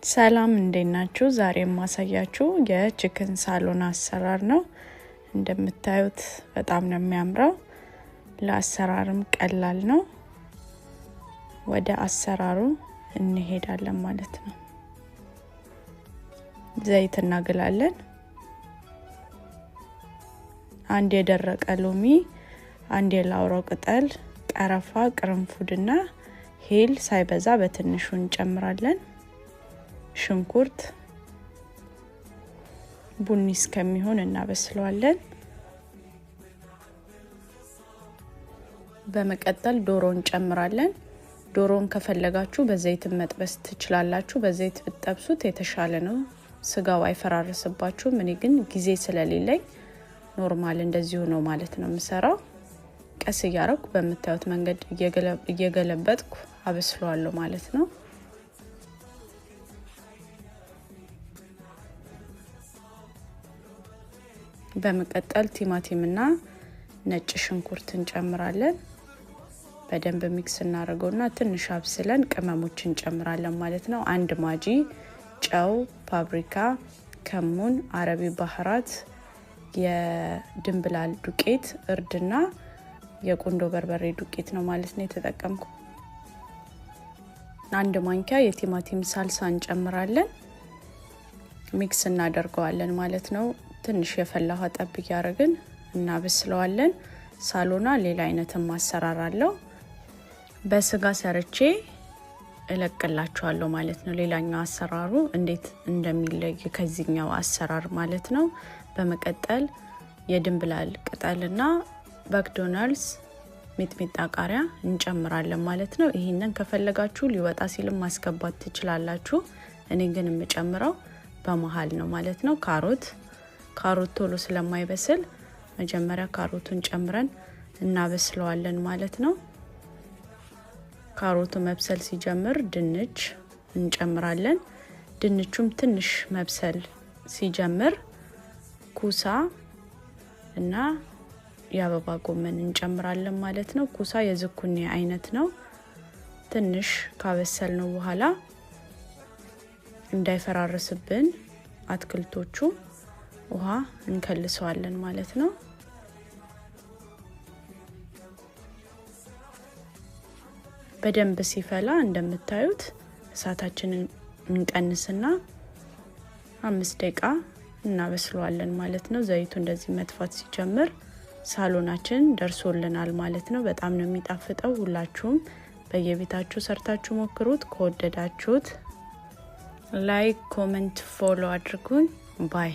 ሰላም እንደናችሁ ዛሬ ማሳያችሁ የቺክን ሳሎን አሰራር ነው። እንደምታዩት በጣም ነው የሚያምረው። ለአሰራርም ቀላል ነው። ወደ አሰራሩ እንሄዳለን ማለት ነው። ዘይት እናገላለን። አንድ የደረቀ ሎሚ፣ አንድ የላውራ ቅጠል፣ ቀረፋ፣ ቅርንፉድና ሄል ሳይበዛ በትንሹ እንጨምራለን። ሽንኩርት ቡኒ እስከሚሆን እናበስለዋለን። በመቀጠል ዶሮ እንጨምራለን። ዶሮን ከፈለጋችሁ በዘይት መጥበስ ትችላላችሁ። በዘይት ብትጠብሱት የተሻለ ነው። ስጋው አይፈራርስባችሁም። እኔ ግን ጊዜ ስለሌለኝ ኖርማል እንደዚሁ ነው ማለት ነው የምሰራው። ቀስ እያረኩ በመታዩት መንገድ እየገለበጥኩ አበስለዋለሁ ማለት ነው። በመቀጠል ቲማቲምና ነጭ ሽንኩርት እንጨምራለን። በደንብ ሚክስ እናደርገውና ትንሽ አብስለን ቅመሞች እንጨምራለን ማለት ነው። አንድ ማጂ፣ ጨው፣ ፓፕሪካ፣ ከሙን፣ አረቢ ባህራት፣ የድንብላል ዱቄት፣ እርድና የቁንዶ በርበሬ ዱቄት ነው ማለት ነው የተጠቀምኩ። አንድ ማንኪያ የቲማቲም ሳልሳ እንጨምራለን። ሚክስ እናደርገዋለን ማለት ነው። ትንሽ የፈላ ውሃ ጠብ ያደርግን እናበስለዋለን። ሳሎና ሌላ አይነትም አሰራር አለው። በስጋ ሰርቼ እለቅላችኋለሁ ማለት ነው። ሌላኛው አሰራሩ እንዴት እንደሚለይ ከዚህኛው አሰራር ማለት ነው። በመቀጠል የድንብላል ቅጠልና ማክዶናልድስ ሚጥሚጣ ቃሪያ እንጨምራለን ማለት ነው። ይሄንን ከፈለጋችሁ ሊወጣ ሲልም ማስገባት ትችላላችሁ። እኔ ግን የምጨምረው በመሃል ነው ማለት ነው። ካሮት ቶሎ ስለማይበስል መጀመሪያ ካሮቱን ጨምረን እናበስለዋለን ማለት ነው። ካሮቱ መብሰል ሲጀምር ድንች እንጨምራለን። ድንቹም ትንሽ መብሰል ሲጀምር ኩሳ እና የአበባ ጎመን እንጨምራለን ማለት ነው። ኩሳ የዝኩኒ አይነት ነው። ትንሽ ካበሰልነው በኋላ እንዳይፈራርስብን አትክልቶቹ ውሃ እንከልሰዋለን ማለት ነው። በደንብ ሲፈላ እንደምታዩት እሳታችንን እንቀንስና 5 ደቂቃ እናበስለዋለን ማለት ነው። ዘይቱ እንደዚህ መጥፋት ሲጀምር ሳሎናችን ደርሶልናል ማለት ነው። በጣም ነው የሚጣፍጠው። ሁላችሁም በየቤታችሁ ሰርታችሁ ሞክሩት። ከወደዳችሁት ላይክ፣ ኮሜንት፣ ፎሎ አድርጉኝ። ባይ